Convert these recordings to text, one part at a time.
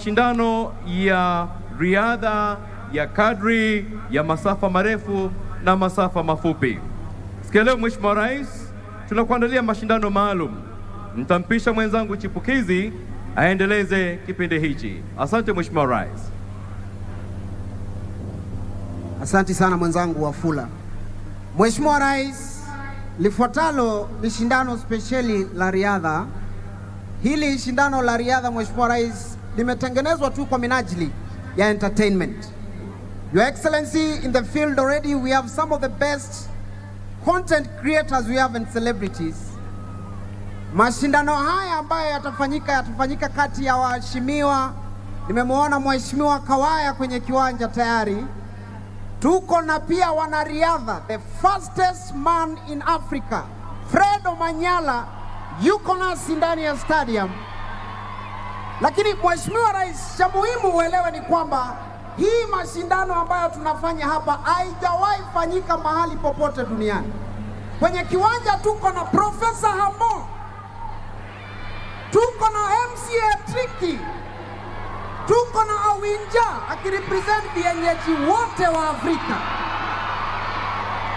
Mashindano ya riadha ya kadri ya masafa marefu na masafa mafupi. Sikia leo Mheshimiwa Rais, tunakuandalia mashindano maalum. Nitampisha mwenzangu chipukizi aendeleze kipindi hichi. Asante Mheshimiwa Rais. Asante sana mwenzangu Wafula. Mheshimiwa Rais, lifuatalo ni shindano spesheli la riadha. Hili shindano la riadha Mheshimiwa Rais limetengenezwa tu kwa minajili ya entertainment. Your Excellency, in the field already we have some of the best content creators we have and celebrities. Mashindano haya ambayo yatafanyika kati ya waheshimiwa. Nimemwona Mheshimiwa Kawaya kwenye kiwanja tayari. Tuko na pia wanariadha, the fastest man in Africa, Omanyala, yuko nasi ndani ya stadium. Lakini Mheshimiwa Rais, cha muhimu uelewe ni kwamba hii mashindano ambayo tunafanya hapa haijawahi fanyika mahali popote duniani. Kwenye kiwanja tuko na Professor Hamo, tuko na MCA Riggy, tuko na Awinja akirepresent vienyeji wote wa Afrika.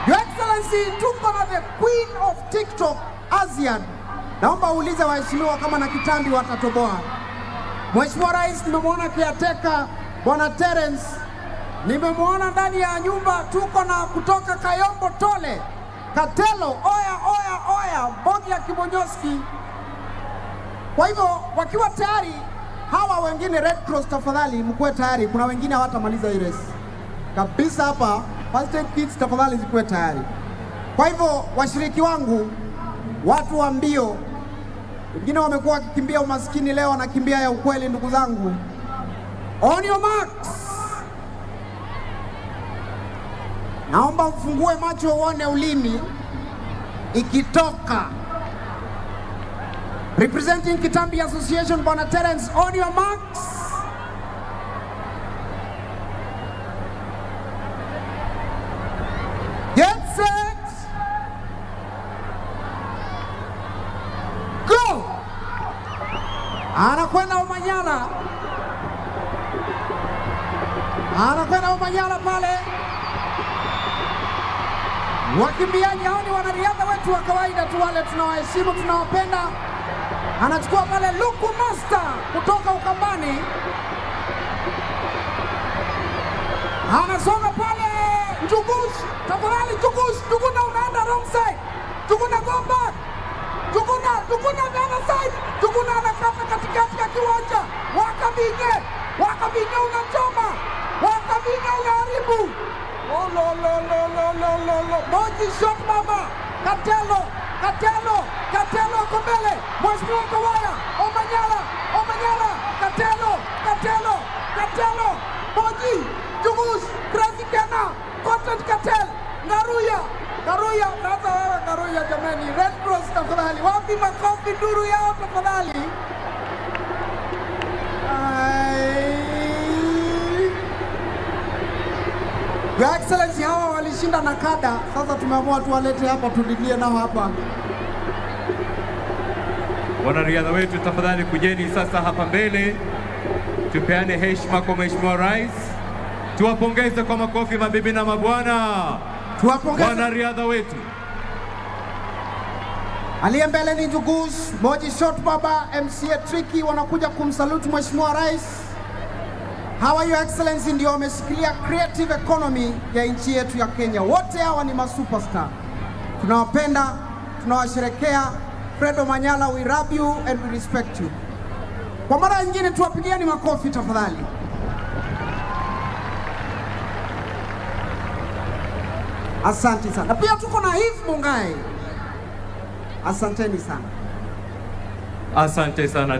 Your Excellency, tuko na the Queen of TikTok, Azziad. Naomba uulize waheshimiwa kama na kitambi watatoboa. Mheshimiwa Rais, nimemwona kiateka Bwana Terrence, nimemwona ndani ya nyumba. Tuko na kutoka Kayombo Tole, Katelo, oya, Bogi ya Kibonyoski. Kwa hivyo wakiwa tayari hawa wengine Red Cross, tafadhali mkuwe tayari. Kuna wengine hawatamaliza hii race kabisa hapa. First aid kits tafadhali zikuwe tayari. Kwa hivyo washiriki wangu, watu wa mbio, wengine wamekuwa wakikimbia umaskini, leo wanakimbia ya ukweli. Ndugu zangu, on your marks, naomba mfungue macho uone ulimi ikitoka. Representing Kitambi Association, Bwana Terrence, on your marks. Get set. Go. Anakwenda Omanyala. Anakwenda Omanyala pale. Wakimbiaji hao ni wanariadha wetu wa kawaida tu, wale tunawaheshimu, tunawapenda. Anachukua pale Luku Master kutoka Ukambani. Anasonga pale Njugush. Tafadhali Njugush, Njuguna unaenda wrong side. Njuguna go back. Njuguna the other side. Njuguna anakata katikati ya kiwanja. Wakabinye unachoma. Wakabinye unaharibu. Oh lo. Moji shot mama. Katelo kombele. Mheshimiwa Kawaya, Omanyala, Katelo, Moji, Njugush, Crazy Kennar, Content Cartel, Ngaruya jamani. Red Cross tafadhali, wapi makofi nduru yao tafadhali. Your Excellency, hawa walishinda na kada. Sasa tumeamua tuwalete hapa tulilie nao hapa. Wanariadha wetu tafadhali kujeni sasa hapa mbele. Tupeane heshima kwa Mheshimiwa Rais. Tuwapongeze kwa makofi mabibi na mabwana. Tuwapongeze wanariadha wetu. Aliye mbele ni Njugush, Moji Shot Baba, MCA Riggy wanakuja kumsalute Mheshimiwa Rais. Hawa Your Excellency ndio wameshikilia creative economy ya nchi yetu ya Kenya. Wote hawa ni masuperstar. Tunawapenda, tunawasherekea. Omanyala, we love you and we respect you. Kwa mara nyingine tuwapigieni makofi tafadhali. Asante sana. Pia tuko na Mungai. Asanteni sana. Asante sana.